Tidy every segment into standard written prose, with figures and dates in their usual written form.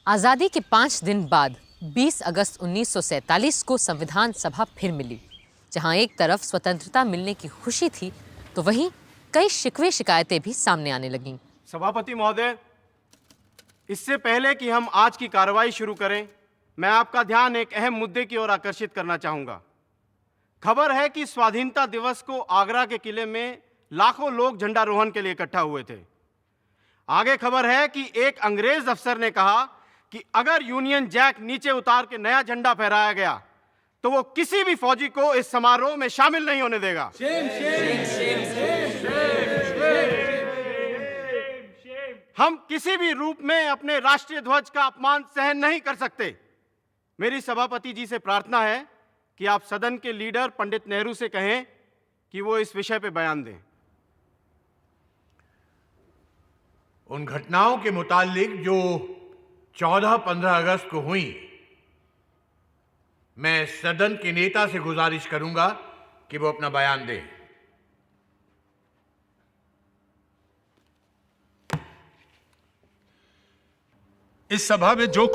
आज़ादी के 5 दिन बाद 20 अगस्त 1947 को संविधान सभा फिर मिली, जहां एक तरफ स्वतंत्रता मिलने की खुशी थी तो वहीं कई शिकवे शिकायतें भी सामने आने लगीं। सभापति महोदय, इससे पहले कि हम आज की कार्रवाई शुरू करें, मैं आपका ध्यान एक अहम मुद्दे की ओर आकर्षित करना चाहूंगा। खबर है कि स्वाधीनता दिवस को आगरा के किले में लाखों लोग झंडारोहण के लिए इकट्ठा हुए थे। आगे खबर है कि एक अंग्रेज अफसर ने कहा कि अगर यूनियन जैक नीचे उतार के नया झंडा फहराया गया तो वो किसी भी फौजी को इस समारोह में शामिल नहीं होने देगा। हम किसी भी रूप में अपने राष्ट्रीय ध्वज का अपमान सहन नहीं कर सकते। मेरी सभापति जी से प्रार्थना है कि आप सदन के लीडर पंडित नेहरू से कहें कि वो इस विषय पे बयान दें। उन घटनाओं के मुतालिक जो 14-15 अगस्त को हुई, मैं सदन के नेता से गुजारिश करूंगा कि वो अपना बयान दें। इस सभा में जो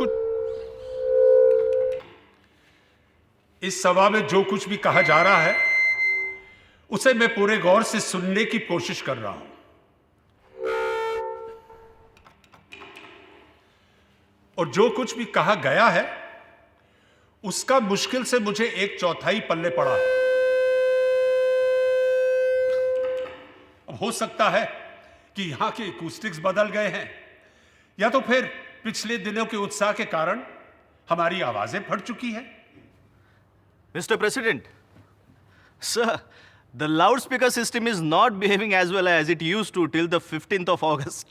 कुछ भी कहा जा रहा है उसे मैं पूरे गौर से सुनने की कोशिश कर रहा हूं, और जो कुछ भी कहा गया है उसका मुश्किल से मुझे 1/4 पल्ले पड़ा है। अब हो सकता है कि यहां के एकूस्टिक्स बदल गए हैं, या तो फिर पिछले दिनों के उत्साह के कारण हमारी आवाजें फट चुकी हैं। Mr. President, sir, the loudspeaker system is not behaving as well as it used to till the 15th of August.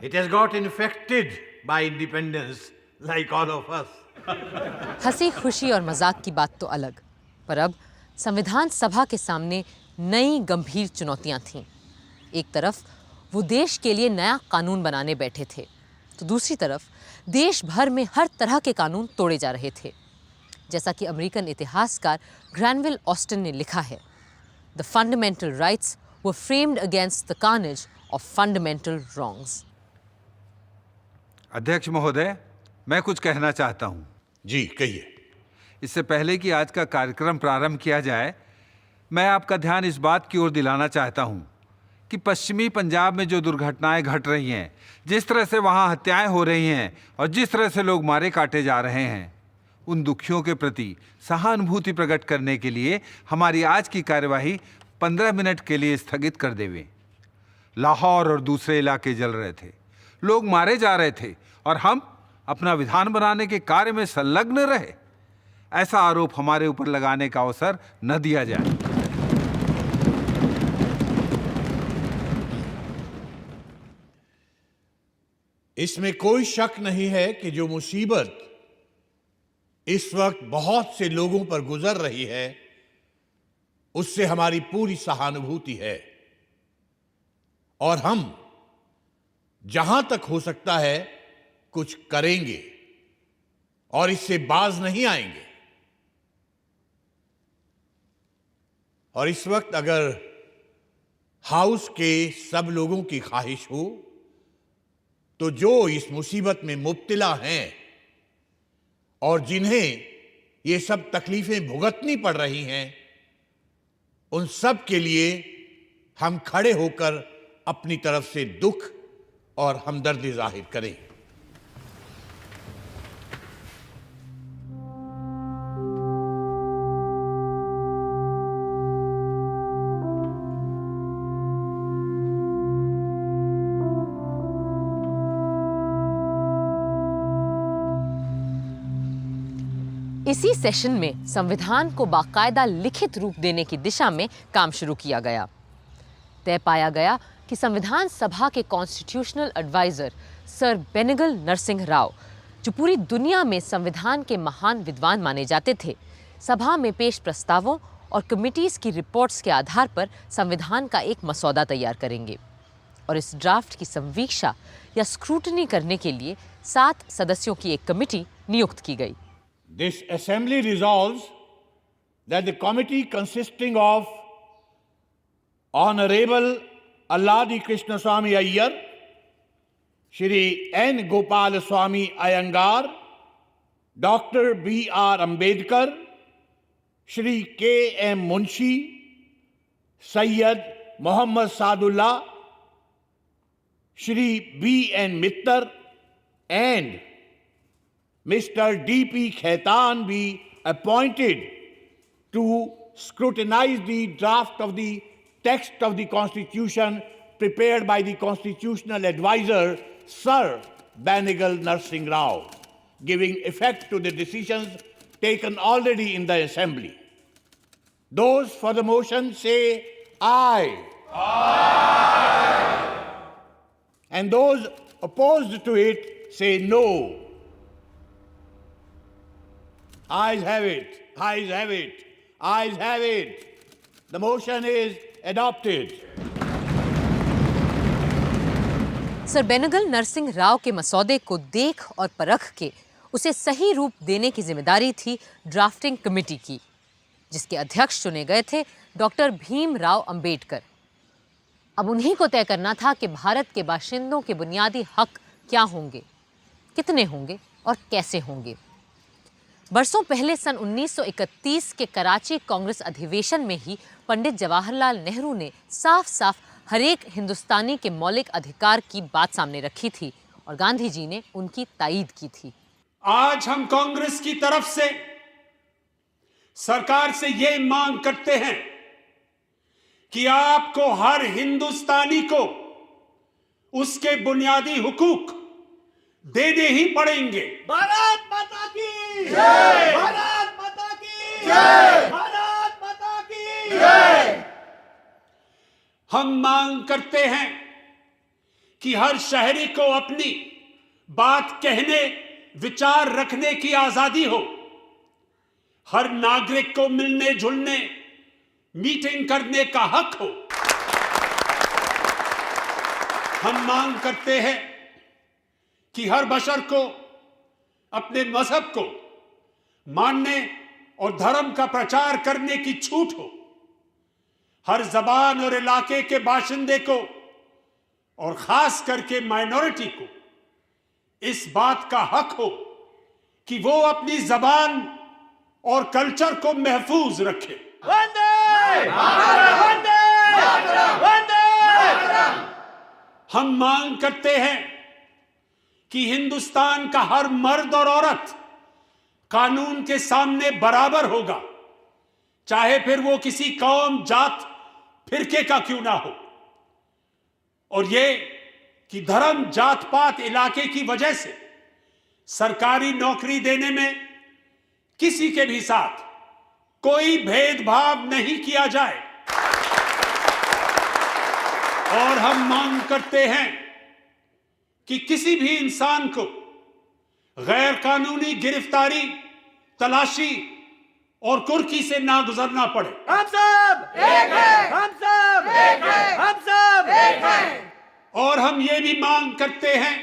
It has got infected by independence like all of us. हंसी खुशी और मजाक की बात तो अलग, पर अब संविधान सभा के सामने नई गंभीर चुनौतियां थीं। एक तरफ वो देश के लिए नया कानून बनाने बैठे थे, तो दूसरी तरफ देश भर में हर तरह के कानून तोड़े जा रहे थे। जैसा कि अमेरिकन इतिहासकार ग्रैनविल ऑस्टिन ने लिखा है, the fundamental rights were framed against the carnage of fundamental wrongs. अध्यक्ष महोदय, मैं कुछ कहना चाहता हूं। जी कहिए। इससे पहले कि आज का कार्यक्रम प्रारंभ किया जाए, मैं आपका ध्यान इस बात की ओर दिलाना चाहता हूं कि पश्चिमी पंजाब में जो दुर्घटनाएं घट रही हैं, जिस तरह से वहां हत्याएं हो रही हैं और जिस तरह से लोग मारे काटे जा रहे हैं, उन दुखियों के प्रति सहानुभूति प्रकट करने के लिए हमारी आज की कार्यवाही 15 मिनट के लिए स्थगित कर देवें। लाहौर और दूसरे इलाके जल रहे थे, लोग मारे जा रहे थे और हम अपना विधान बनाने के कार्य में संलग्न रहे। ऐसा आरोप हमारे ऊपर लगाने का अवसर न दिया जाए। इसमें कोई शक नहीं है कि जो मुसीबत इस वक्त बहुत से लोगों पर गुजर रही है, उससे हमारी पूरी सहानुभूति है और हम जहां तक हो सकता है कुछ करेंगे और इससे बाज नहीं आएंगे। और इस वक्त अगर हाउस के सब लोगों की ख्वाहिश हो तो जो इस मुसीबत में मुब्तला हैं और जिन्हें ये सब तकलीफें भुगतनी पड़ रही हैं, उन सब के लिए हम खड़े होकर अपनी तरफ से दुख और हमदर्दी जाहिर करें। इसी सेशन में संविधान को बाकायदा लिखित रूप देने की दिशा में काम शुरू किया गया। तय पाया गया कि संविधान सभा के constitutional adviser sir Benegal Narsing Rau, जो पूरी दुनिया में संविधान के महान विद्वान माने जाते थे, सभा में पेश प्रस्तावों और कमिटीज की रिपोर्ट्स के आधार पर संविधान का एक मसौदा तैयार करेंगे और इस ड्राफ्ट की संवीक्षा या स्क्रूटनी करने के लिए 7 सदस्यों की एक कमिटी नियुक्त की गई। This assembly resolves that the committee consisting of Honorable Alladi Krishnaswamy Iyer, Shri N Gopalaswami Ayyangar, doctor B.R. Ambedkar, Shri K.M. Munshi, Syed Mohammad Saadulla, Shri B.N. Mitter and Mr. D.P. Khaitan be appointed to scrutinize the draft of the text of the Constitution prepared by the Constitutional Advisor, Sir Banigal Narsingh Rao, giving effect to the decisions taken already in the Assembly. Those for the motion say aye. Aye. And those opposed to it say no. Ayes have it. Ayes have it. Ayes have it. The motion is adopted. Sir Benegal Narasimha Rao के मसौदे को देख और परख के उसे सही रूप देने की जिम्मेदारी थी ड्राफ्टिंग कमेटी की, जिसके अध्यक्ष चुने गए थे डॉक्टर भीमराव अंबेडकर। अब उन्हीं को तय करना था कि भारत के बाशिंदों के बुनियादी हक क्या होंगे, कितने होंगे और कैसे होंगे। बरसों पहले सन 1931 के कराची कांग्रेस अधिवेशन में ही पंडित जवाहरलाल नेहरू ने साफ साफ हर एक हिंदुस्तानी के मौलिक अधिकार की बात सामने रखी थी और गांधी जी ने उनकी तायीद की थी। आज हम कांग्रेस की तरफ से सरकार से ये मांग करते हैं कि आपको हर हिंदुस्तानी को उसके बुनियादी हुकूक देने ही पड़ेंगे। भारत माता की जय! भारत माता की जय! भारत माता की जय! हम मांग करते हैं कि हर शहरी को अपनी बात कहने, विचार रखने की आजादी हो। हर नागरिक को मिलने जुलने, मीटिंग करने का हक हो। हम मांग करते हैं कि हर बशर को अपने मजहब को मानने और धर्म का प्रचार करने की छूट हो। हर जबान और इलाके के बाशिंदे को और खास करके माइनॉरिटी को इस बात का हक हो कि वो अपनी जबान और कल्चर को महफूज रखे। वंदे मातरम! वंदे मातरम! वंदे मातरम! हम मांग करते हैं कि हिंदुस्तान का हर मर्द और औरत कानून के सामने बराबर होगा, चाहे फिर वो किसी कौम, जात, फिरके का क्यों ना हो। और ये कि धर्म, जात पात, इलाके की वजह से सरकारी नौकरी देने में किसी के भी साथ कोई भेदभाव नहीं किया जाए। और हम मांग करते हैं कि किसी भी इंसान को गैर कानूनी गिरफ्तारी, तलाशी और कुर्की से ना गुजरना पड़े। हम सब एक हैं! हम सब एक हैं! हम सब एक हैं! और हम ये भी मांग करते हैं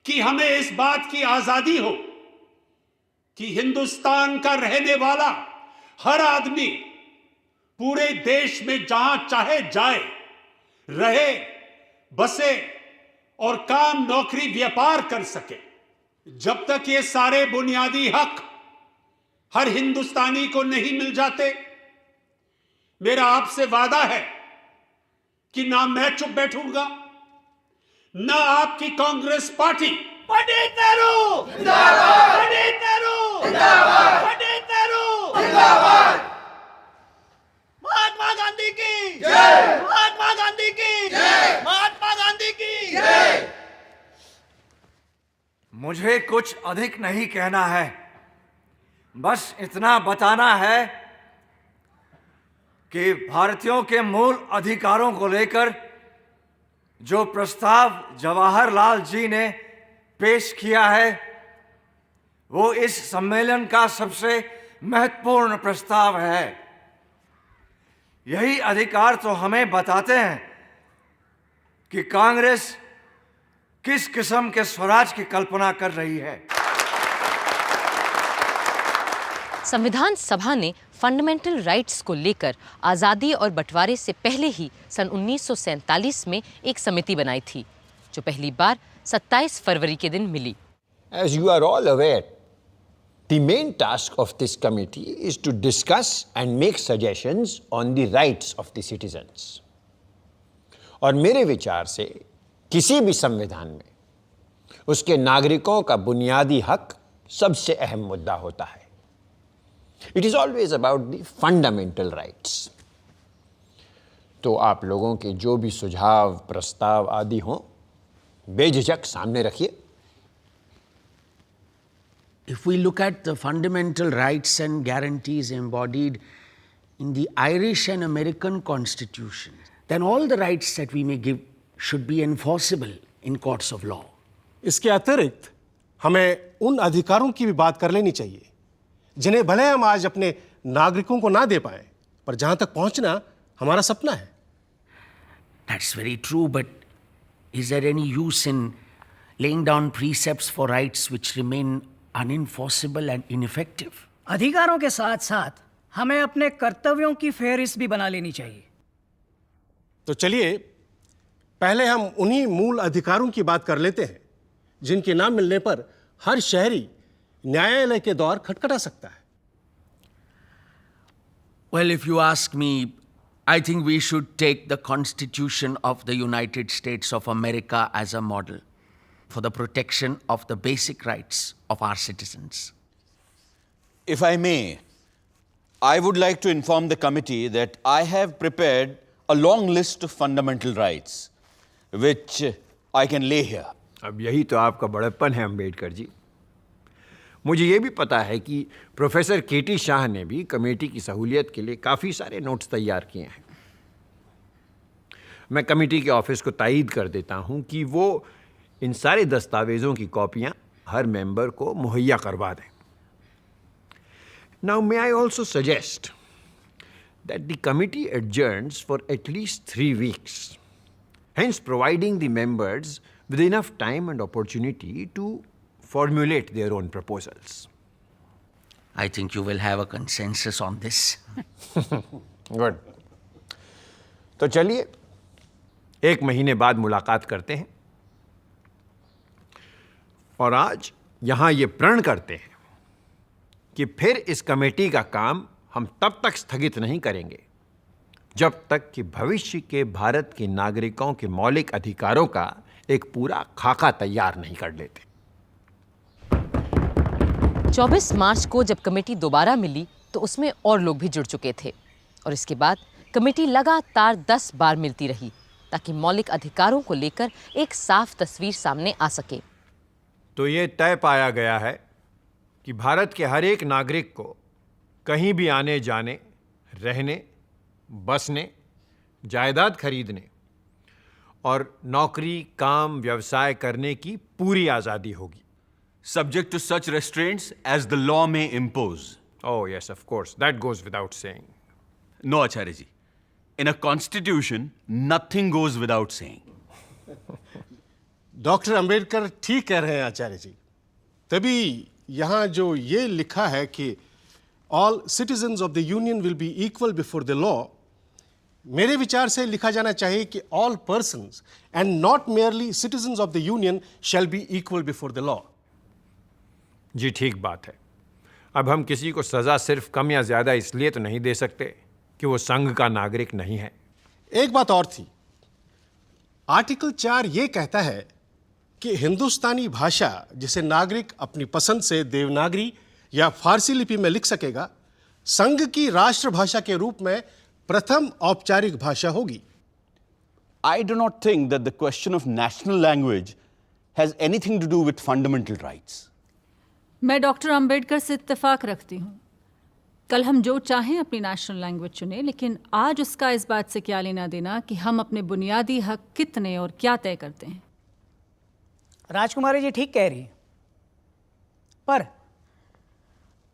कि हमें इस बात की आजादी हो कि हिंदुस्तान का रहने वाला हर आदमी पूरे देश में जहां चाहे जाए, रहे, बसे और काम, नौकरी, व्यापार कर सके। जब तक ये सारे बुनियादी हक हर हिंदुस्तानी को नहीं मिल जाते, मेरा आपसे वादा है कि ना मैं चुप बैठूंगा, ना आपकी कांग्रेस पार्टी। पंडित नेहरू जिंदाबाद! पंडित नेहरू जिंदाबाद! पंडित नेहरू जिंदाबाद! महात्मा गांधी की जय! महात्मा गांधी की जय! महात्मा गांधी की जय! मुझे कुछ अधिक नहीं कहना है, बस इतना बताना है कि भारतीयों के मूल अधिकारों को लेकर जो प्रस्ताव जवाहरलाल जी ने पेश किया है, वो इस सम्मेलन का सबसे महत्वपूर्ण प्रस्ताव है। यही अधिकार तो हमें बताते हैं कि कांग्रेस किस किस्म के स्वराज की कल्पना कर रही है। संविधान सभा ने फंडामेंटल राइट्स को लेकर आज़ादी और बंटवारे से पहले ही सन 1947 में एक समिति बनाई थी, जो पहली बार 27 फरवरी के दिन मिली। As you are all aware, the main task of this committee is to discuss and make suggestions on the rights of the citizens. और मेरे विचार से किसी भी संविधान में उसके नागरिकों का बुनियादी हक सबसे अहम मुद्दा होता है। It is always about the fundamental rights. तो आप लोगों के जो भी सुझाव, प्रस्ताव आदि हों, बेझिझक सामने रखिए। If we look at the fundamental rights and guarantees embodied in the Irish and American Constitution, then all the rights that we may give should be enforceable in courts of law. इसके अतिरिक्त हमें उन अधिकारों की भी बात कर लेनी चाहिए जिन्हें भले हम आज अपने नागरिकों को ना दे पाए, पर जहां तक पहुंचना हमारा सपना है। That's very true, but is there any use in laying down precepts for rights which remain unenforceable and ineffective? अधिकारों के साथ साथ हमें अपने कर्तव्यों की फेहरिस्त भी बना लेनी चाहिए। तो चलिए पहले हम उन्हीं मूल अधिकारों की बात कर लेते हैं जिनके नाम मिलने पर हर शहरी न्यायालय के द्वार खटखटा सकता है। Well, if you ask me, I think we should take the Constitution of the United States of America as a model for the protection of the basic rights of our citizens. If I may, I would like to inform the committee that I have prepared a long list of fundamental rights, which I can lay here. अब यही तो आपका बड़प्पन है अम्बेडकर जी। मुझे ये भी पता है कि प्रोफेसर केटी शाह ने भी कमेटी की सहूलियत के लिए काफ़ी सारे नोट्स तैयार किए हैं। मैं कमेटी के ऑफिस को तायीद कर देता हूँ कि वो इन सारे दस्तावेज़ों की कॉपियाँ हर मेंबर को मुहैया करवा दें। Now may I also suggest that the committee adjourns for at least 3 weeks, hence providing the members with enough time and opportunity to formulate their own proposals. I think you will have a consensus on this. Good. तो चलिए 1 महीने बाद मुलाकात करते हैं और आज यहाँ ये प्रण करते हैं कि फिर इस कमेटी का काम हम तब तक स्थगित नहीं करेंगे जब तक कि भविष्य के भारत के नागरिकों के मौलिक अधिकारों का एक पूरा खाका तैयार नहीं कर लेते। 24 मार्च को जब कमेटी दोबारा मिली तो उसमें और लोग भी जुड़ चुके थे और इसके बाद कमेटी लगातार 10 बार मिलती रही ताकि मौलिक अधिकारों को लेकर एक साफ तस्वीर सामने आ सके। तो ये तय पाया गया है कि भारत के हर एक नागरिक को कहीं भी आने जाने, रहने, बसने, जायदाद खरीदने और नौकरी, काम, व्यवसाय करने की पूरी आज़ादी होगी। Subject to such restraints as the law may impose. Oh yes, of course. That goes without saying. No, Acharya ji. In a constitution, nothing goes without saying. Doctor Ambedkar ठीक कह रहे हैं आचार्य जी। तभी यहाँ जो ये लिखा है कि all citizens of the union will be equal before the law, मेरे विचार से लिखा जाना चाहिए कि all persons and not merely citizens of the union shall be equal before the law. जी ठीक बात है। अब हम किसी को सज़ा सिर्फ कम या ज़्यादा इसलिए तो नहीं दे सकते कि वो संघ का नागरिक नहीं है। एक बात और थी, आर्टिकल 4 ये कहता है कि हिंदुस्तानी भाषा जिसे नागरिक अपनी पसंद से देवनागरी या फारसी लिपि में लिख सकेगा, संघ की राष्ट्रभाषा के रूप में प्रथम औपचारिक भाषा होगी। I do not think that the question of national language has anything to do with fundamental rights. मैं डॉक्टर अंबेडकर से इत्तेफाक रखती हूँ। कल हम जो चाहें अपनी नेशनल लैंग्वेज चुनें, लेकिन आज उसका इस बात से क्या लेना देना कि हम अपने बुनियादी हक कितने और क्या तय करते हैं। राजकुमारी जी ठीक कह रही है,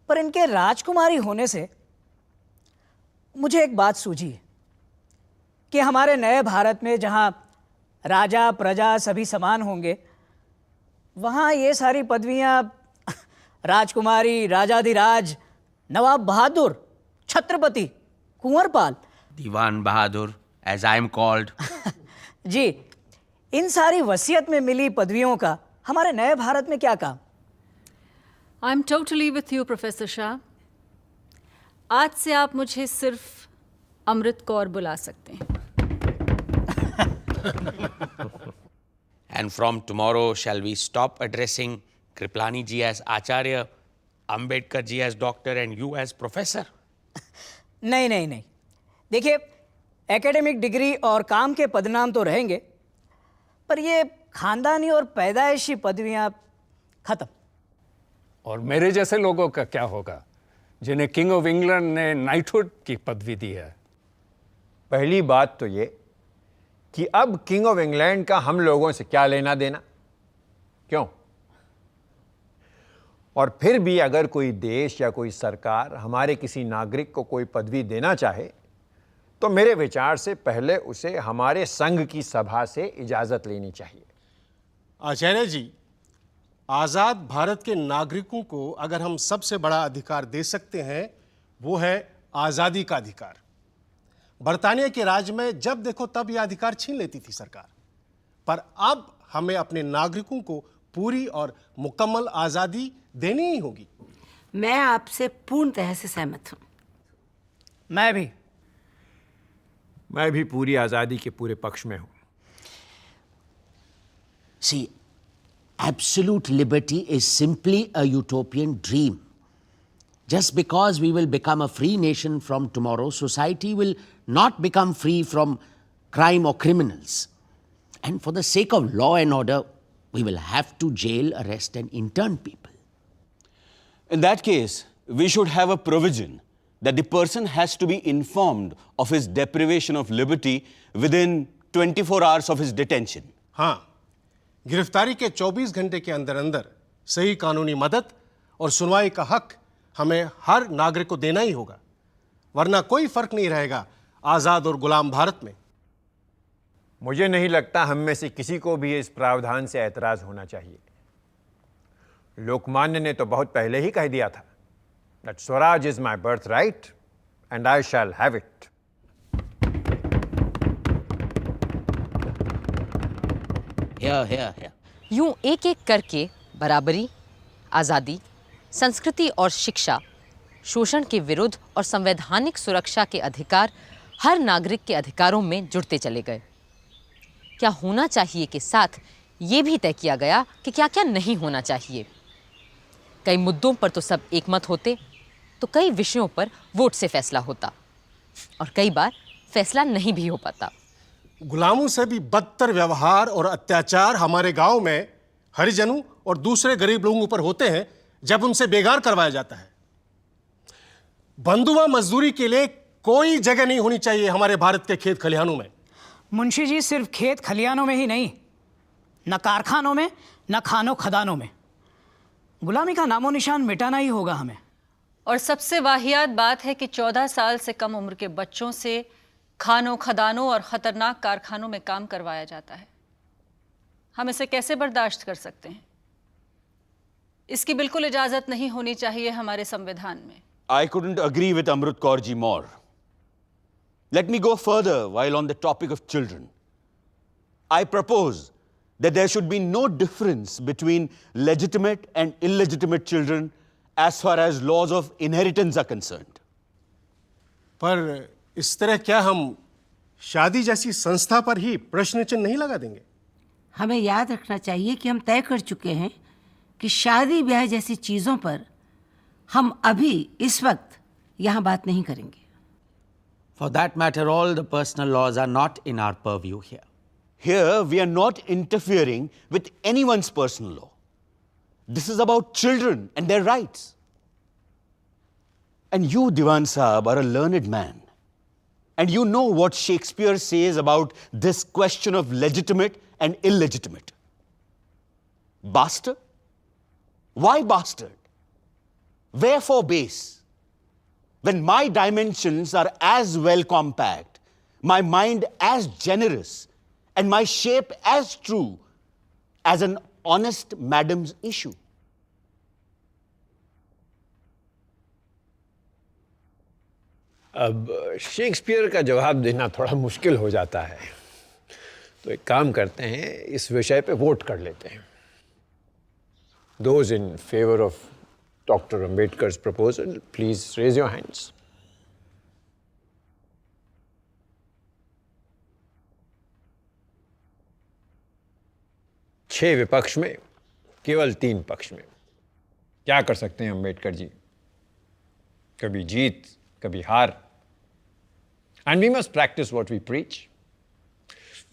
पर इनके राजकुमारी होने से मुझे एक बात सूझी है कि हमारे नए भारत में जहाँ राजा प्रजा सभी समान होंगे, वहाँ ये सारी पदवियाँ राजकुमारी, राजाधिराज, नवाब बहादुर, Chhatrapati, Kunwarpal, Diwan Bahadur, as I am called. जी, इन सारी वसीयत में मिली पदवियों का हमारे नए भारत में क्या काम? I am totally with you professor Shah. आज से आप मुझे सिर्फ अमृत कौर बुला सकते हैं। And from tomorrow, shall we stop addressing Kriplani ji as Acharya, Ambedkar ji as doctor, and you as professor? नहीं नहीं नहीं, देखिए एकेडमिक डिग्री और काम के पदनाम तो रहेंगे, पर ये खानदानी और पैदाइशी पदवियां खत्म। और मेरे जैसे लोगों का क्या होगा जिन्हें किंग ऑफ इंग्लैंड ने नाइटहुड की पदवी दी है? पहली बात तो ये कि अब किंग ऑफ इंग्लैंड का हम लोगों से क्या लेना देना, क्यों? और फिर भी अगर कोई देश या कोई सरकार हमारे किसी नागरिक को कोई पदवी देना चाहे तो मेरे विचार से पहले उसे हमारे संघ की सभा से इजाजत लेनी चाहिए। आचार्य जी, आज़ाद भारत के नागरिकों को अगर हम सबसे बड़ा अधिकार दे सकते हैं वो है आज़ादी का अधिकार। बरतानिया के राज में जब देखो तब यह अधिकार छीन लेती थी सरकार, पर अब हमें अपने नागरिकों को पूरी और मुकम्मल आज़ादी देनी ही होगी। मैं आपसे पूर्णतः से सहमत हूं। मैं भी पूरी आज़ादी के पूरे पक्ष में हूं। See, absolute liberty is simply a utopian dream. Just because we will become a free nation from tomorrow, society will not become free from crime or criminals. And for the sake of law and order, we will have to jail, arrest, and intern people. In that case, we should have a provision that the person has to be informed of his deprivation of liberty within 24 hours of his detention. हाँ, गिरफ्तारी के 24 घंटे के अंदर अंदर सही कानूनी मदद और सुनवाई का हक हमें हर नागरिक को देना ही होगा, वरना कोई फर्क नहीं रहेगा आज़ाद और गुलाम भारत में। मुझे नहीं लगता हम में से किसी को भी इस प्रावधान से ऐतराज होना चाहिए। लोकमान्य ने तो बहुत पहले ही कह दिया था that Swaraj is my birthright and I shall have it. Here. यूं एक एक करके बराबरी, आज़ादी, संस्कृति और शिक्षा, शोषण के विरुद्ध और संवैधानिक सुरक्षा के अधिकार हर नागरिक के अधिकारों में जुड़ते चले गए। क्या होना चाहिए के साथ ये भी तय किया गया कि क्या क्या नहीं होना चाहिए। कई मुद्दों पर तो सब एकमत होते, तो कई विषयों पर वोट से फैसला होता और कई बार फैसला नहीं भी हो पाता। गुलामों से भी बदतर व्यवहार और अत्याचार हमारे गांव में हरिजनों और दूसरे गरीब लोगों पर होते हैं जब उनसे बेगार करवाया जाता है। बंधुआ मजदूरी के लिए कोई जगह नहीं होनी चाहिए हमारे भारत के खेत खलिहानों में। मुंशी जी, सिर्फ खेत खलिहानों में ही नहीं, न कारखानों में, न खानों खदानों में। गुलामी का नामो निशान मिटाना ही होगा हमें। और सबसे वाहियात बात है कि 14 साल से कम उम्र के बच्चों से खानों खदानों और ख़तरनाक कारखानों में काम करवाया जाता है। हम इसे कैसे बर्दाश्त कर सकते हैं? इसकी बिल्कुल इजाज़त नहीं होनी चाहिए हमारे संविधान में। I couldn't agree with Amrit Kaur ji more. Let me go further while on the topic of children. I propose that there should be no difference between legitimate and illegitimate children as far as laws of inheritance are concerned. पर इस तरह क्या हम शादी जैसी संस्था पर ही प्रश्न चिन्ह नहीं लगा देंगे? हमें याद रखना चाहिए कि हम तय कर चुके हैं कि शादी ब्याह जैसी चीज़ों पर हम अभी इस वक्त यहाँ बात नहीं करेंगे। For that matter, all the personal laws are not in our purview here. Here, we are not interfering with anyone's personal law. This is about children and their rights. And you, Diwan Sahab, are a learned man. And you know what Shakespeare says about this question of legitimate and illegitimate. Bastard? Why bastard? Wherefore base? When my dimensions are as well compact, my mind as generous, and my shape as true as an honest madam's issue. अब Shakespeare का जवाब देना थोड़ा मुश्किल हो जाता है, तो एक काम करते हैं, इस विषय पे वोट कर लेते हैं। Those in favor of Dr. Ambedkar's proposal, please raise your hands. छह विपक्ष में, केवल 3 पक्ष में। क्या कर सकते हैं अंबेडकर जी? कभी जीत, कभी हार। And we must practice what we preach.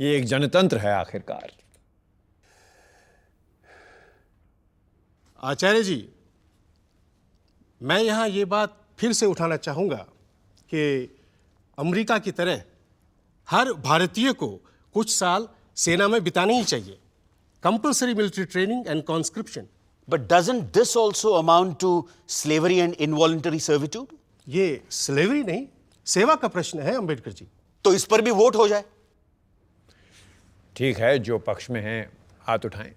ये एक जनतंत्र है आखिरकार। आचार्य जी, मैं यहाँ ये बात फिर से उठाना चाहूँगा कि अमेरिका की तरह हर भारतीय को कुछ साल सेना में बिताने ही चाहिए। Compulsory military training and conscription. But doesn't this also amount to slavery and involuntary servitude? ये स्लेवरी नहीं, सेवा का प्रश्न है अंबेडकर जी। तो इस पर भी वोट हो जाए। ठीक है, जो पक्ष में हैं हाथ उठाएं।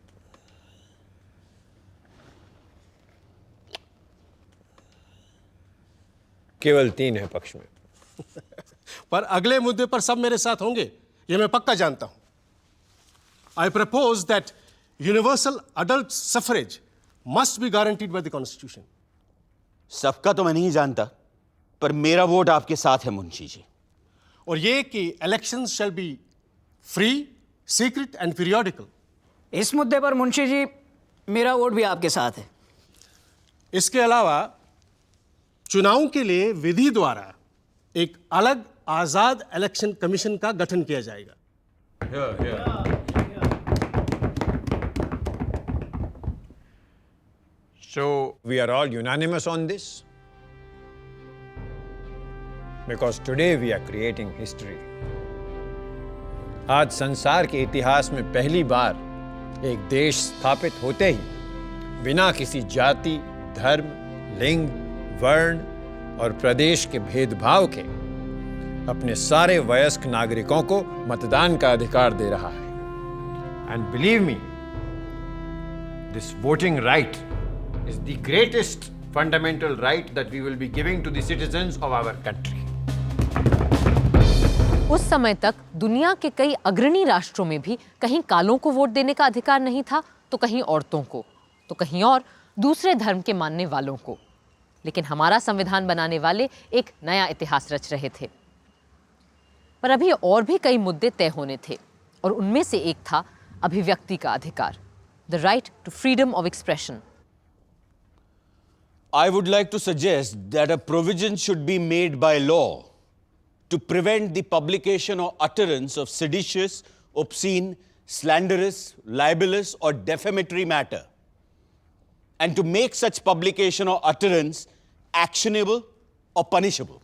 केवल 3 है पक्ष में। पर अगले मुद्दे पर सब मेरे साथ होंगे, ये मैं पक्का जानता हूं। I propose that universal adult suffrage must be guaranteed by the Constitution. सबका तो मैं नहीं जानता, पर मेरा वोट आपके साथ है मुंशी जी। और ये कि elections shall be free, secret and periodical. इस मुद्दे पर मुंशी जी मेरा वोट भी आपके साथ है। इसके अलावा चुनावों के लिए विधि द्वारा एक अलग आजाद इलेक्शन कमीशन का गठन किया जाएगा। So we are all unanimous on this? Because today we are creating history. आज संसार के इतिहास में पहली बार एक देश स्थापित होते ही बिना किसी जाति, धर्म, लिंग, वर्ण और प्रदेश के भेदभाव के अपने सारे वयस्क नागरिकों को मतदान का अधिकार दे रहा है। And believe me, this voting right is the greatest fundamental right that we will be giving to the citizens of our country. उस समय तक दुनिया के कई अग्रणी राष्ट्रों में भी कहीं कालों को वोट देने का अधिकार नहीं था, तो कहीं औरतों को, तो कहीं और दूसरे धर्म के मानने वालों को। लेकिन हमारा संविधान बनाने वाले एक नया इतिहास रच रहे थे। पर अभी और भी कई मुद्दे तय होने थे, और उनमें से एक था अभिव्यक्ति का अधिकार, the right to freedom of expression. I would like to suggest that a provision should be made by law to prevent the publication or utterance of seditious, obscene, slanderous, libelous, or defamatory matter, and to make such publication or utterance actionable or punishable.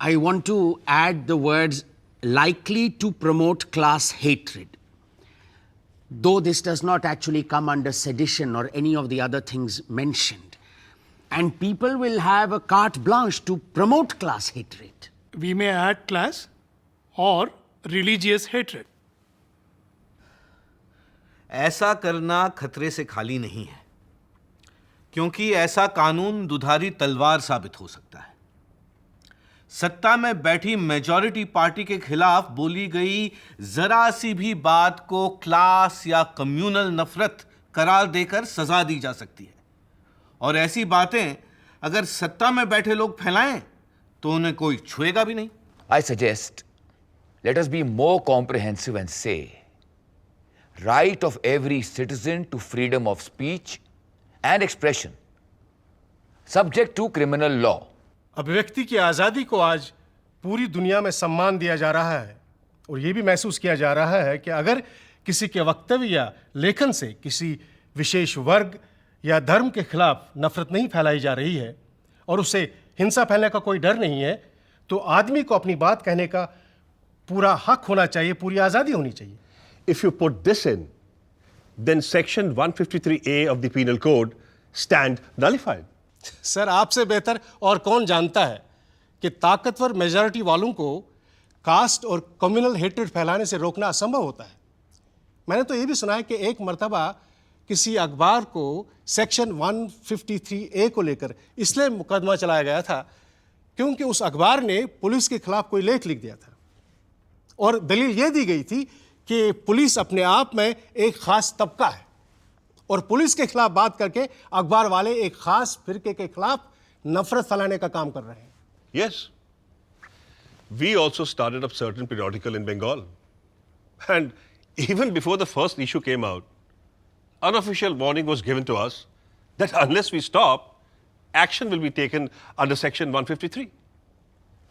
I want to add the words likely to promote class hatred. Though this does not actually come under sedition or any of the other things mentioned. And people will have a carte blanche to promote class hatred. We may add class or religious hatred. ऐसा करना खतरे से खाली नहीं है, क्योंकि ऐसा कानून दुधारी तलवार साबित हो सकता है। सत्ता में बैठी मेजॉरिटी पार्टी के खिलाफ बोली गई जरा सी भी बात को क्लास या कम्युनल नफरत करार देकर सजा दी जा सकती है, और ऐसी बातें अगर सत्ता में बैठे लोग फैलाएं तो उन्हें कोई छुएगा भी नहीं। I suggest let us be more comprehensive and say right of every citizen to freedom of speech and expression subject to criminal law. अभिव्यक्ति की आज़ादी को आज पूरी दुनिया में सम्मान दिया जा रहा है, और ये भी महसूस किया जा रहा है कि अगर किसी के वक्तव्य या लेखन से किसी विशेष वर्ग या धर्म के खिलाफ नफरत नहीं फैलाई जा रही है और उसे हिंसा फैलने का कोई डर नहीं है, तो आदमी को अपनी बात कहने का पूरा हक होना चाहिए, पूरी आज़ादी होनी चाहिए। If you put this in, then section 153A of the penal code stand nullified. Sir, आपसे बेहतर और कौन जानता है कि ताकतवर मेजॉरिटी वालों को कास्ट और कम्युनल हेट्रेड फैलाने से रोकना असंभव होता है। मैंने तो ये भी सुना है कि एक मर्तबा किसी अखबार को सेक्शन 153A को लेकर इसलिए मुकदमा चलाया गया था क्योंकि उस अखबार ने पुलिस के खिलाफ कोई लेख लिख दिया था। और दलील यह दी गई थी कि पुलिस अपने आप में एक खास तबका है और पुलिस के खिलाफ बात करके अखबार वाले एक खास फिरके के खिलाफ नफरत फैलाने का काम कर रहे हैं। Yes. We also started up certain periodical in Bengal. And even before the first issue came out, unofficial warning was given to us that unless we stop, action will be taken under Section 153.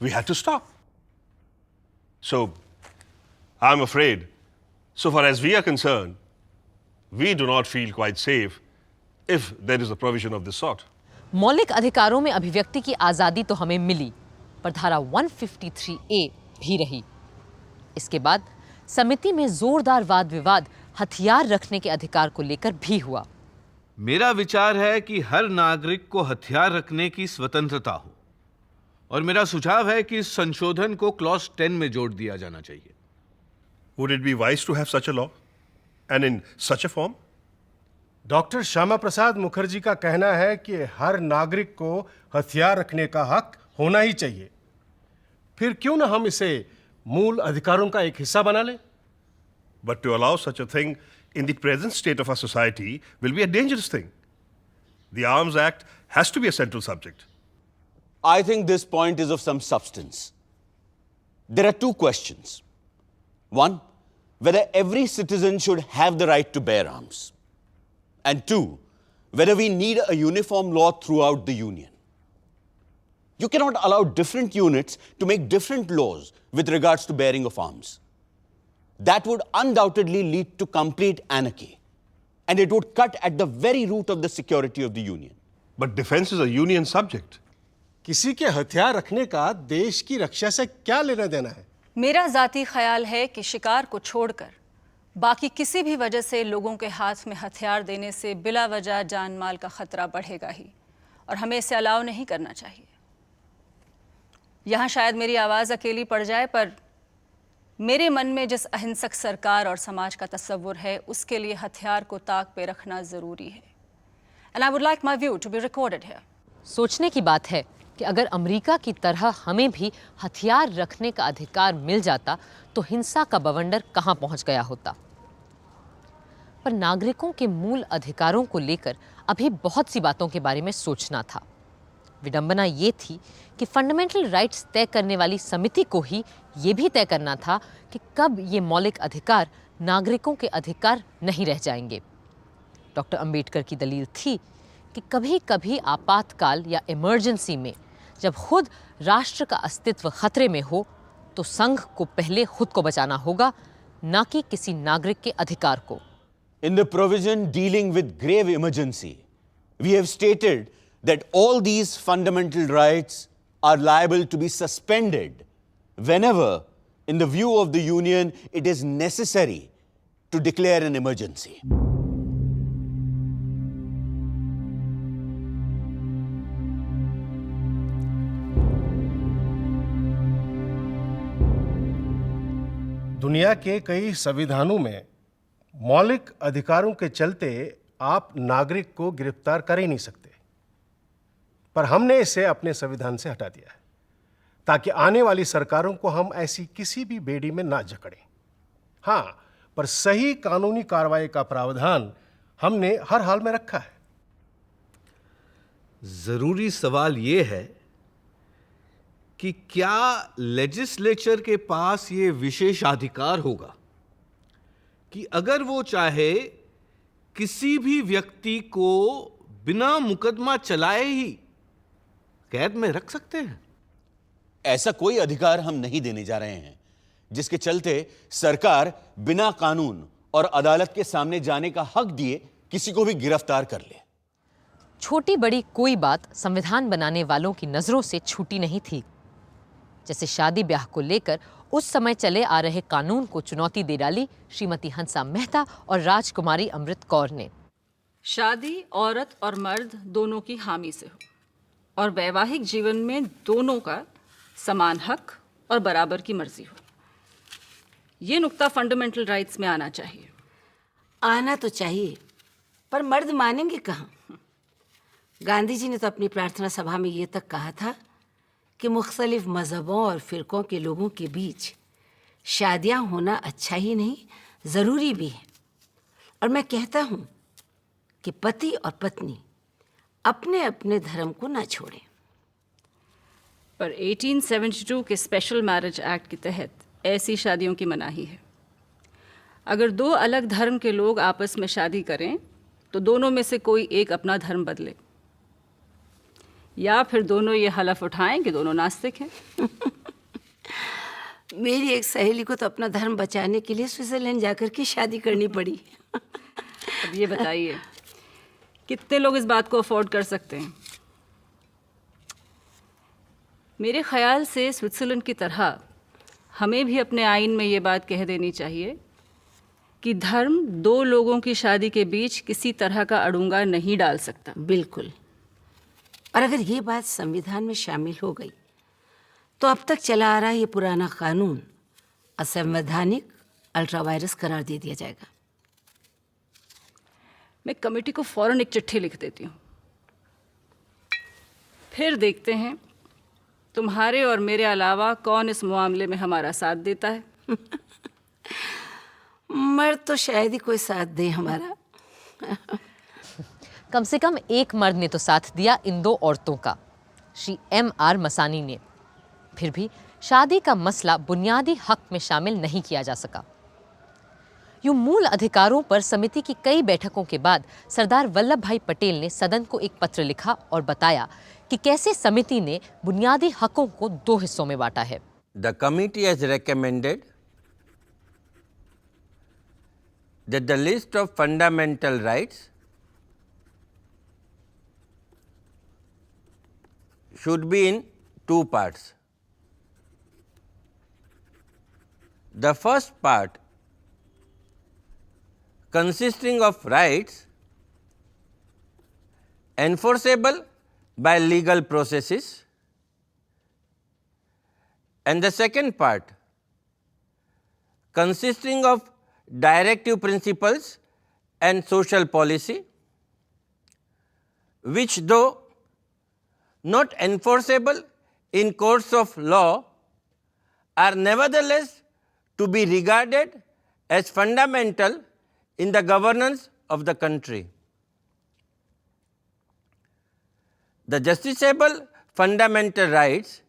We had to stop. So, I'm afraid, so far as we are concerned, we do not feel quite safe if there is a provision of this sort. मौलिक अधिकारों में अभिव्यक्ति की आज़ादी तो हमें मिली, पर धारा 153A भी रही। इसके बाद समिति में जोरदार वाद विवाद हथियार रखने के अधिकार को लेकर भी हुआ। मेरा विचार है कि हर नागरिक को हथियार रखने की स्वतंत्रता हो और मेरा सुझाव है कि इस संशोधन को क्लॉज 10 में जोड़ दिया जाना चाहिए। Would it be wise to have such a law and in such a form? Doctor Shyama Prasad Mukherjee का कहना है कि हर नागरिक को हथियार रखने का हक होना ही चाहिए। फिर क्यों ना हम इसे मूल अधिकारों का एक हिस्सा बना लें? But to allow such a thing in the present state of our society will be a dangerous thing. The Arms Act has to be a central subject. I think this point is of some substance. There are two questions. One, whether every citizen should have the right to bear arms. And two, whether we need a uniform law throughout the Union. You cannot allow different units to make different laws with regards to bearing of arms. That would undoubtedly lead to complete anarchy. And it would cut at the very root of the security of the Union. But defense is a Union subject. किसी के हथियार रखने का देश की रक्षा से क्या लेना देना है? मेरा जाती ख्याल है कि शिकार को छोड़कर बाकी किसी भी वजह से लोगों के हाथ में हथियार देने से बिला वजह जान माल का खतरा बढ़ेगा ही और हमें इसे अलाउ नहीं करना चाहिए। यहाँ शायद मेरी आवाज़ अकेली पड़ जाए, पर मेरे मन में जिस अहिंसक सरकार और समाज का तस्वुर है उसके लिए हथियार को ताक पे रखना ज़रूरी है। And I would like my view to be recorded here. सोचने की बात है कि अगर अमेरिका की तरह हमें भी हथियार रखने का अधिकार मिल जाता तो हिंसा का बवंडर कहां पहुंच गया होता। पर नागरिकों के मूल अधिकारों को लेकर अभी बहुत सी बातों के बारे में सोचना था। विडंबना ये थी कि फंडामेंटल राइट्स तय करने वाली समिति को ही ये भी तय करना था कि कब ये मौलिक अधिकार नागरिकों के अधिकार नहीं रह जाएंगे। डॉक्टर अंबेडकर की दलील थी कि कभी कभी आपातकाल या इमरजेंसी में जब खुद राष्ट्र का अस्तित्व खतरे में हो तो संघ को पहले खुद को बचाना होगा, ना कि किसी नागरिक के अधिकार को। In the provision dealing with grave emergency, we have stated that all these fundamental rights are liable to be suspended whenever, in the view of the Union, it is necessary to declare an emergency. दुनिया के कई संविधानों में मौलिक अधिकारों के चलते आप नागरिक को गिरफ्तार कर ही नहीं सकते, पर हमने इसे अपने संविधान से हटा दिया है ताकि आने वाली सरकारों को हम ऐसी किसी भी बेड़ी में ना जकड़ें। हाँ, पर सही कानूनी कार्रवाई का प्रावधान हमने हर हाल में रखा है। जरूरी सवाल यह है कि क्या लेजिस्लेचर के पास ये विशेषाधिकार होगा कि अगर वो चाहे किसी भी व्यक्ति को बिना मुकदमा चलाए ही कैद में रख सकते हैं? ऐसा कोई अधिकार हम नहीं देने जा रहे हैं जिसके चलते सरकार बिना कानून और अदालत के सामने जाने का हक दिए किसी को भी गिरफ्तार कर ले। छोटी बड़ी कोई बात संविधान बनाने वालों की नजरों से छूटी नहीं थी। जैसे शादी ब्याह को लेकर उस समय चले आ रहे कानून को चुनौती दे डाली श्रीमती हंसा मेहता और राजकुमारी अमृत कौर ने। शादी औरत और मर्द दोनों की हामी से हो और वैवाहिक जीवन में दोनों का समान हक और बराबर की मर्जी हो। ये नुक्ता फंडामेंटल राइट्स में आना चाहिए। आना तो चाहिए, पर मर्द मानेंगे कहाँ? गांधी जी ने तो अपनी प्रार्थना सभा में ये तक कहा था कि मुख्तलिफ मजहबों और फिरकों के लोगों के बीच शादियां होना अच्छा ही नहीं, ज़रूरी भी है। और मैं कहता हूँ कि पति और पत्नी अपने अपने धर्म को ना छोड़ें। पर 1872 के स्पेशल मैरिज एक्ट के तहत ऐसी शादियों की मनाही है। अगर दो अलग धर्म के लोग आपस में शादी करें तो दोनों में से कोई एक अपना धर्म बदले, या फिर दोनों ये हलफ उठाएं कि दोनों नास्तिक हैं। मेरी एक सहेली को तो अपना धर्म बचाने के लिए स्विट्जरलैंड जाकर के शादी करनी पड़ी। अब ये बताइए कितने लोग इस बात को अफोर्ड कर सकते हैं? मेरे ख्याल से स्विट्जरलैंड की तरह हमें भी अपने आइन में ये बात कह देनी चाहिए कि धर्म दो लोगों की शादी के बीच किसी तरह का अड़ंगा नहीं डाल सकता। बिल्कुल। और अगर ये बात संविधान में शामिल हो गई तो अब तक चला आ रहा ये पुराना कानून असंवैधानिक अल्ट्रावायरस करार दे दिया जाएगा। मैं कमेटी को फौरन एक चिट्ठी लिख देती हूँ, फिर देखते हैं तुम्हारे और मेरे अलावा कौन इस मामले में हमारा साथ देता है। मर्द तो शायद ही कोई साथ दे हमारा। कम से कम एक मर्द ने तो साथ दिया इन दो औरतों का, श्री M.R. मसानी ने। फिर भी शादी का मसला बुनियादी हक में शामिल नहीं किया जा सका। यूं मूल अधिकारों पर समिति की कई बैठकों के बाद सरदार वल्लभ भाई पटेल ने सदन को एक पत्र लिखा और बताया कि कैसे समिति ने बुनियादी हकों को दो हिस्सों में बांटा है। The committee has recommended that the list of fundamental rights should be in two parts. The first part consisting of rights enforceable by legal processes, and the second part consisting of directive principles and social policy, which though not enforceable in courts of law are nevertheless to be regarded as fundamental in the governance of the country. The justiciable fundamental rights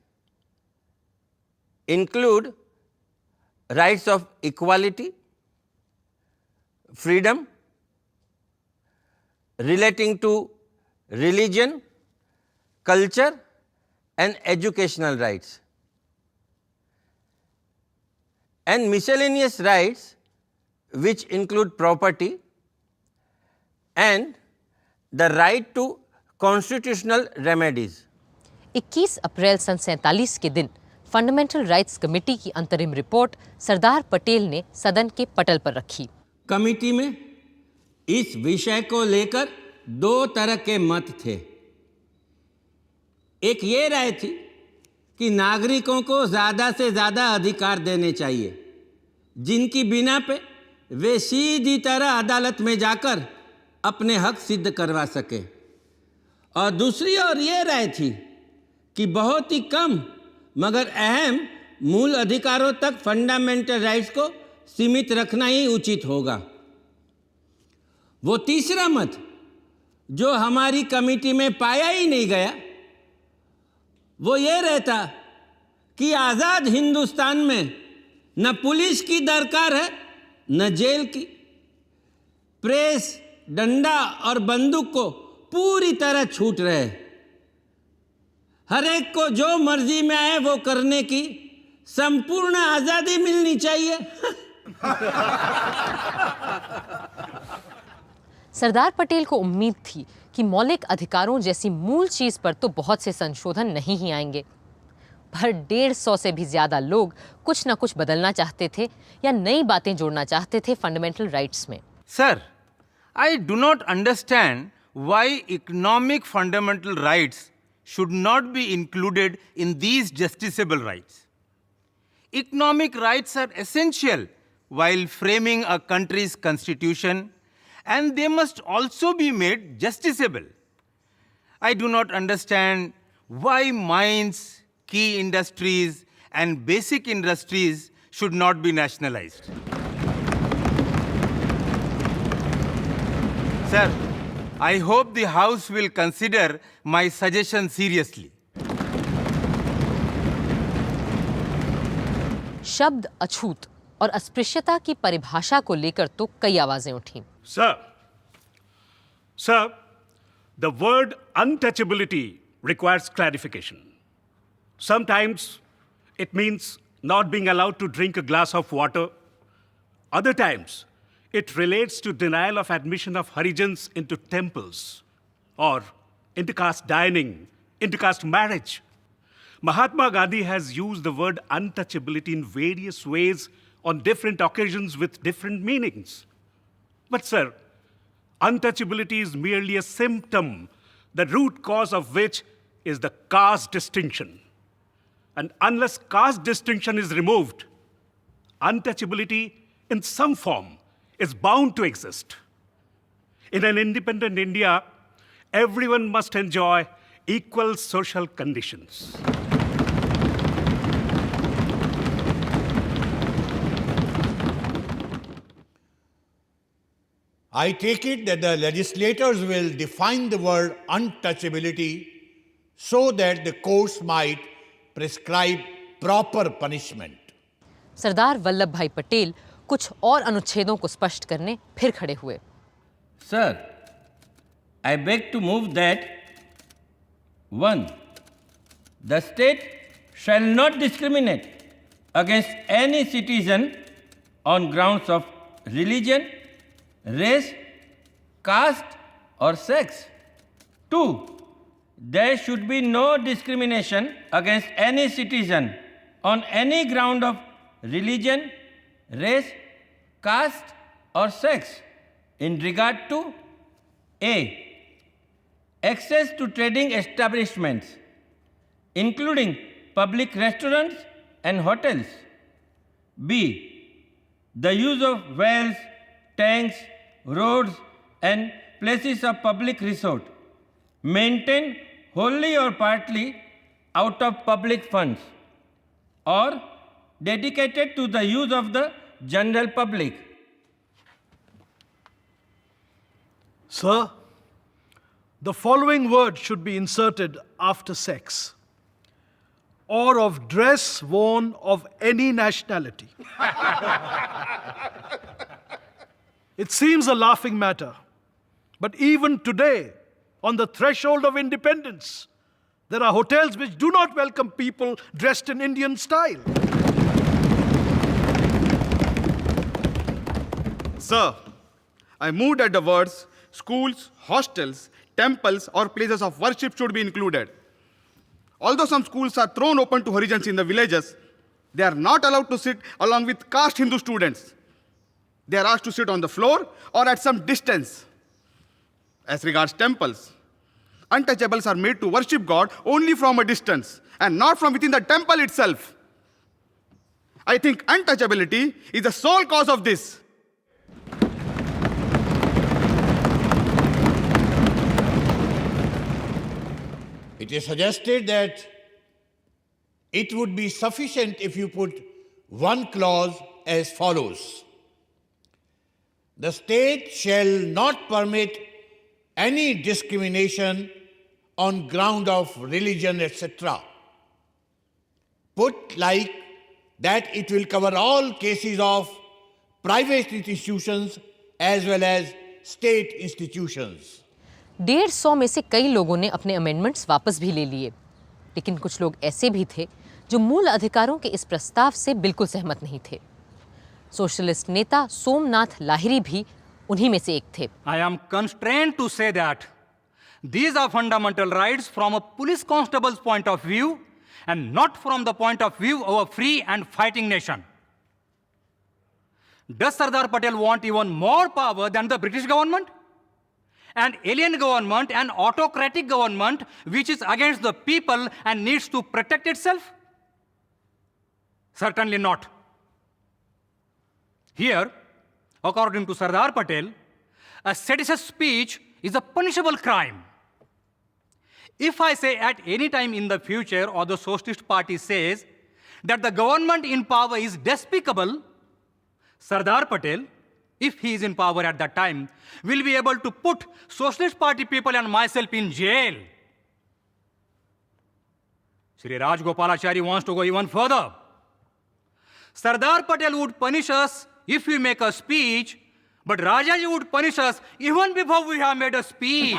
include rights of equality, freedom, relating to religion, culture and educational rights, and miscellaneous rights which include property and the right to constitutional remedies. 21 अप्रैल सन 47 के दिन fundamental rights committee की अंतरिम report Sardar Patel ने सदन के पटल पर रखी। कमेटी में इस विषय को लेकर दो तरह के मत थे। एक ये राय थी कि नागरिकों को ज़्यादा से ज़्यादा अधिकार देने चाहिए, जिनकी बिना पे वे सीधी तरह अदालत में जाकर अपने हक सिद्ध करवा सके। और दूसरी ओर ये राय थी कि बहुत ही कम मगर अहम मूल अधिकारों तक फंडामेंटल राइट्स को सीमित रखना ही उचित होगा। वो तीसरा मत जो हमारी कमेटी में पाया ही नहीं गया, वो ये रहता कि आज़ाद हिंदुस्तान में न पुलिस की दरकार है न जेल की। प्रेस, डंडा और बंदूक को पूरी तरह छूट रहे। हर एक को जो मर्जी में आए वो करने की संपूर्ण आज़ादी मिलनी चाहिए। सरदार पटेल को उम्मीद थी कि मौलिक अधिकारों जैसी मूल चीज पर तो बहुत से संशोधन नहीं ही आएंगे, पर 150 से भी ज्यादा लोग कुछ न कुछ बदलना चाहते थे या नई बातें जोड़ना चाहते थे फंडामेंटल राइट्स में। Sir, I do not understand why economic fundamental rights should not be included in these justiciable rights. Economic rights are essential while framing a country's constitution, and they must also be made justiciable. I do not understand why mines, key industries, and basic industries should not be nationalized. Sir, I hope the House will consider my suggestion seriously. शब्द अछूत और अस्पृश्यता की परिभाषा को लेकर तो कई आवाजें उठीं। Sir, the word untouchability requires clarification. Sometimes it means not being allowed to drink a glass of water. Other times, it relates to denial of admission of Harijans into temples or intercaste dining, intercaste marriage. Mahatma Gandhi has used the word untouchability in various ways on different occasions with different meanings. But, sir, untouchability is merely a symptom, the root cause of which is the caste distinction. And unless caste distinction is removed, untouchability in some form is bound to exist. In an independent India, everyone must enjoy equal social conditions. I take it that the legislators will define the word untouchability so that the courts might prescribe proper punishment. Sardar Vallabh भाई पटेल कुछ और अनुच्छेदों को स्पष्ट करने फिर खड़े हुए। Sir, I beg to move that 1. The state shall not discriminate against any citizen on grounds of religion, race, caste, or sex. 2. There should be no discrimination against any citizen on any ground of religion, race, caste, or sex in regard to A. Access to trading establishments, including public restaurants and hotels. B. The use of wells, tanks, roads, and places of public resort, maintained wholly or partly out of public funds, or dedicated to the use of the general public. Sir, the following word should be inserted after sex: or of dress worn of any nationality. It seems a laughing matter, but even today, on the threshold of independence, there are hotels which do not welcome people dressed in Indian style. Sir, I moved at the words schools, hostels, temples, or places of worship should be included. Although some schools are thrown open to Harijans in the villages, they are not allowed to sit along with caste Hindu students. They are asked to sit on the floor or at some distance. As regards temples, untouchables are made to worship God only from a distance and not from within the temple itself. I think untouchability is the sole cause of this. It is suggested that it would be sufficient if you put one clause as follows: the state shall not permit any discrimination on ground of religion, etc. Put like that, it will cover all cases of private institutions as well as state institutions. 150 में से कई लोगों ने अपने amendments वापस भी ले लिए, लेकिन कुछ लोग ऐसे भी थे जो मूल अधिकारों के इस प्रस्ताव से बिल्कुल सहमत नहीं थे। सोशलिस्ट नेता सोमनाथ लाहिरी भी उन्हीं में से एक थे। I am constrained to say that these are fundamental rights from a police constable's point of view and not from the point of view of a free and fighting nation. Does Sardar Patel want even more power than the British government? An alien government, an autocratic government which is against the people and needs to protect itself? Certainly not. Here, according to Sardar Patel, a seditious speech is a punishable crime. If I say at any time in the future, or the Socialist Party says, that the government in power is despicable, Sardar Patel, if he is in power at that time, will be able to put Socialist Party people and myself in jail. Shri Rajgopalachari wants to go even further. Sardar Patel would punish us if we make a speech, but Rajaji would punish us even before we have made a speech.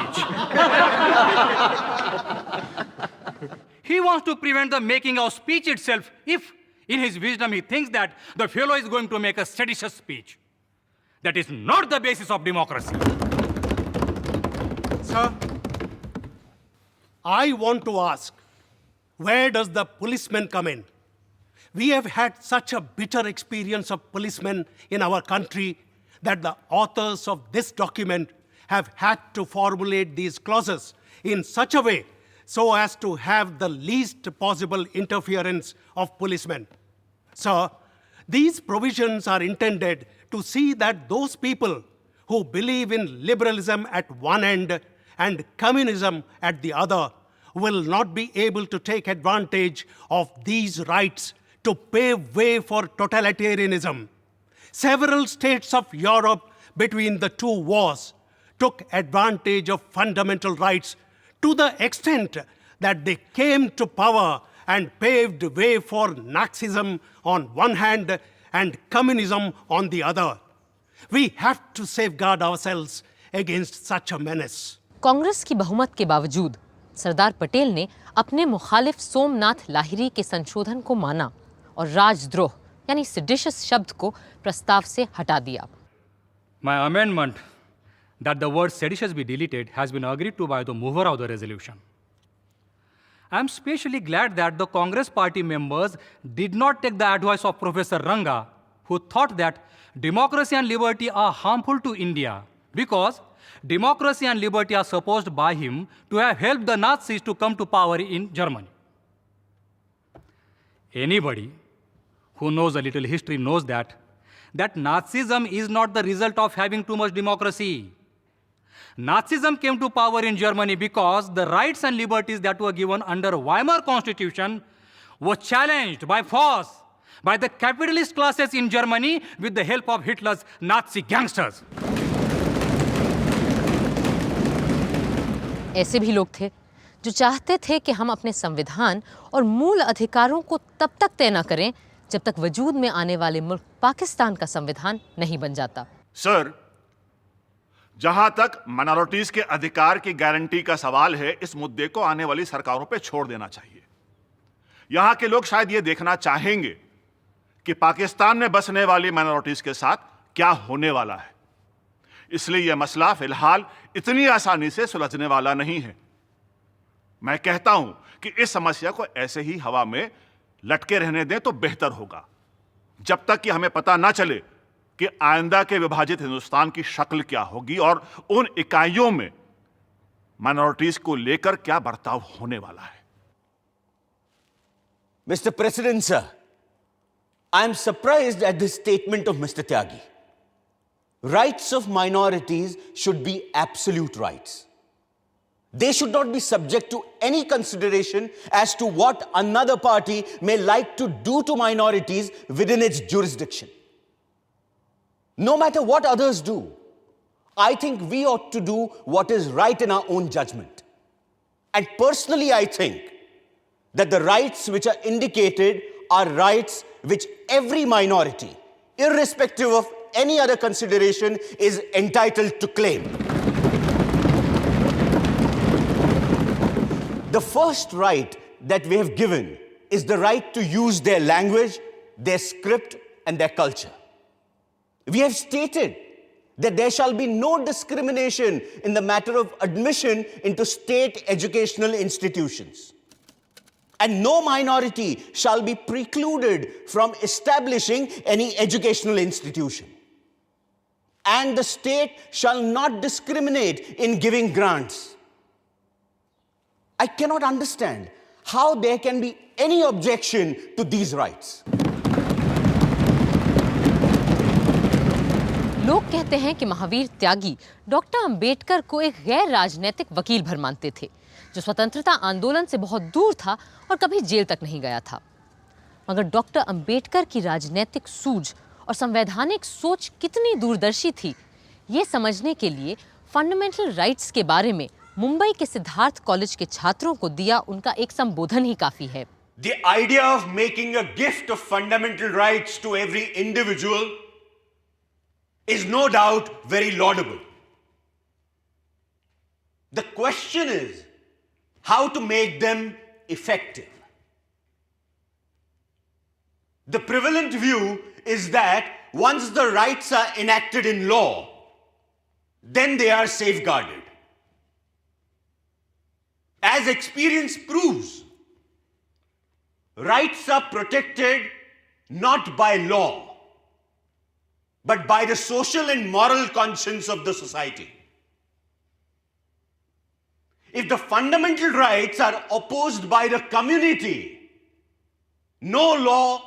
He wants to prevent the making of speech itself if, in his wisdom, he thinks that the fellow is going to make a seditious speech. That is not the basis of democracy. Sir, I want to ask, where does the policeman come in? We have had such a bitter experience of policemen in our country that the authors of this document have had to formulate these clauses in such a way so as to have the least possible interference of policemen. Sir, these provisions are intended to see that those people who believe in liberalism at one end and communism at the other will not be able to take advantage of these rights to pave way for totalitarianism. Several states of Europe between the two wars took advantage of fundamental rights to the extent that they came to power and paved way for Nazism on one hand and communism on the other. We have to safeguard ourselves against such a menace. Congress की बहुमत के बावजूद सरदार पटेल ने अपने मुखालिफ सोमनाथ लाहिरी के संशोधन को माना और राजद्रोह यानी सेडिशियस शब्द को प्रस्ताव से हटा दिया. My amendment that the word seditious be deleted has been agreed to by the mover of the resolution. I am especially glad that the Congress party members did not take the advice of Professor Ranga, who thought that democracy and liberty are harmful to India because democracy and liberty are supposed by him to have helped the Nazis to come to power in Germany. Anybody who knows a little history knows that Nazism is not the result of having too much democracy. Nazism came to power in Germany because the rights and liberties that were given under Weimar Constitution were challenged by force by the capitalist classes in Germany with the help of Hitler's Nazi gangsters. ऐसे भी लोग थे जो चाहते थे कि हम अपने संविधान और मूल अधिकारों को तब तक तय न करें जब तक वजूद में आने वाले मुल्क पाकिस्तान का संविधान नहीं बन जाता. सर, जहां तक माइनॉरिटीज के अधिकार की गारंटी का सवाल है, इस मुद्दे को आने वाली सरकारों पे छोड़ देना चाहिए. यहां के लोग शायद ये देखना चाहेंगे कि पाकिस्तान में बसने वाली माइनॉरिटीज के साथ क्या होने वाला है. इसलिए यह मसला फिलहाल इतनी आसानी से सुलझने वाला नहीं है. मैं कहता हूं कि इस समस्या को ऐसे ही हवा में लटके रहने दें तो बेहतर होगा, जब तक कि हमें पता ना चले कि आइंदा के विभाजित हिंदुस्तान की शक्ल क्या होगी और उन इकाइयों में माइनॉरिटीज को लेकर क्या बर्ताव होने वाला है. Mr. President, sir, I am surprised at this statement of Mr. Tyagi. Rights of minorities should be absolute rights. They should not be subject to any consideration as to what another party may like to do to minorities within its jurisdiction. No matter what others do, I think we ought to do what is right in our own judgment. And personally, I think that the rights which are indicated are rights which every minority, irrespective of any other consideration, is entitled to claim. The first right that we have given is the right to use their language, their script, and their culture. We have stated that there shall be no discrimination in the matter of admission into state educational institutions. And no minority shall be precluded from establishing any educational institution. And the state shall not discriminate in giving grants. I cannot understand how there can be any objection to these rights. लोग कहते हैं कि महावीर त्यागी doctor Ambedkar को एक गैर राजनीतिक वकील भर मानते थे, जो स्वतंत्रता आंदोलन से बहुत दूर था और कभी जेल तक नहीं गया था. मगर डॉक्टर अंबेडकर की राजनीतिक सूझ और संवैधानिक सोच कितनी दूरदर्शी थी, ये समझने के लिए फंडामेंटल राइट्स के बारे में मुंबई के सिद्धार्थ कॉलेज के छात्रों को दिया उनका एक संबोधन ही काफी है। The idea of making a gift of fundamental rights to every individual is no doubt very laudable. The question is how to make them effective. The prevalent view is that once the rights are enacted in law, then they are safeguarded. As experience proves, rights are protected not by law, but by the social and moral conscience of the society. If the fundamental rights are opposed by the community, no law,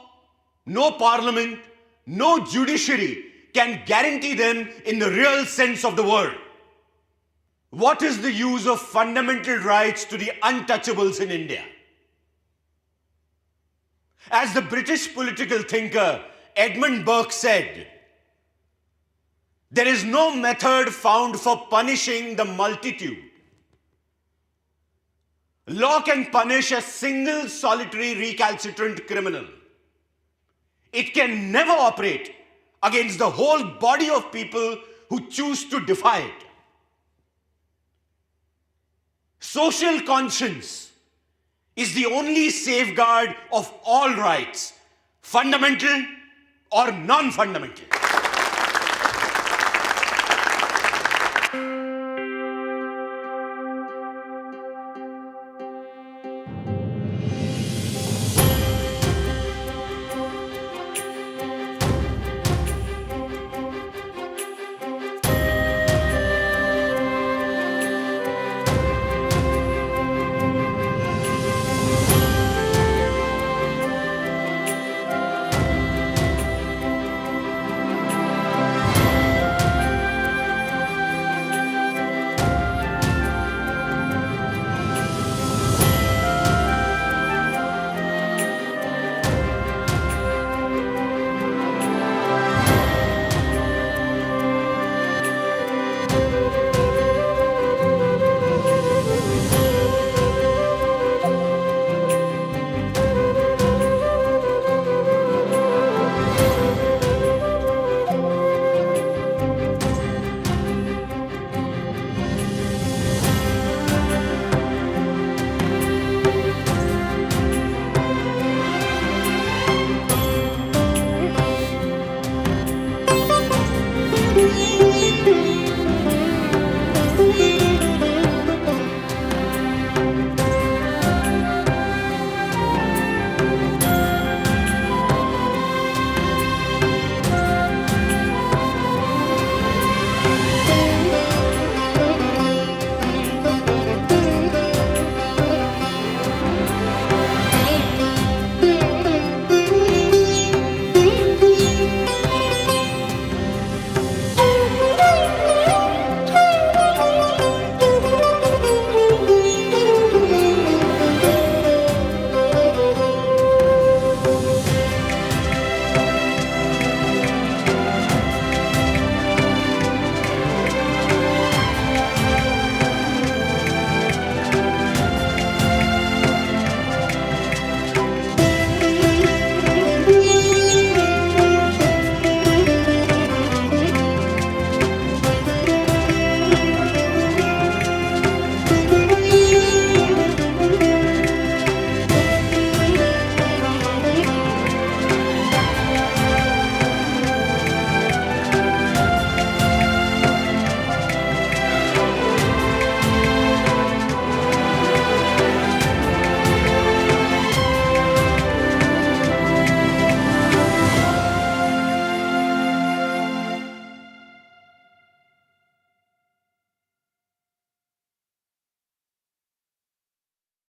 no parliament, no judiciary can guarantee them in the real sense of the word. What is the use of fundamental rights to the untouchables in India? As the British political thinker Edmund Burke said, there is no method found for punishing the multitude. Law can punish a single solitary recalcitrant criminal. It can never operate against the whole body of people who choose to defy it. Social conscience is the only safeguard of all rights, fundamental or non-fundamental.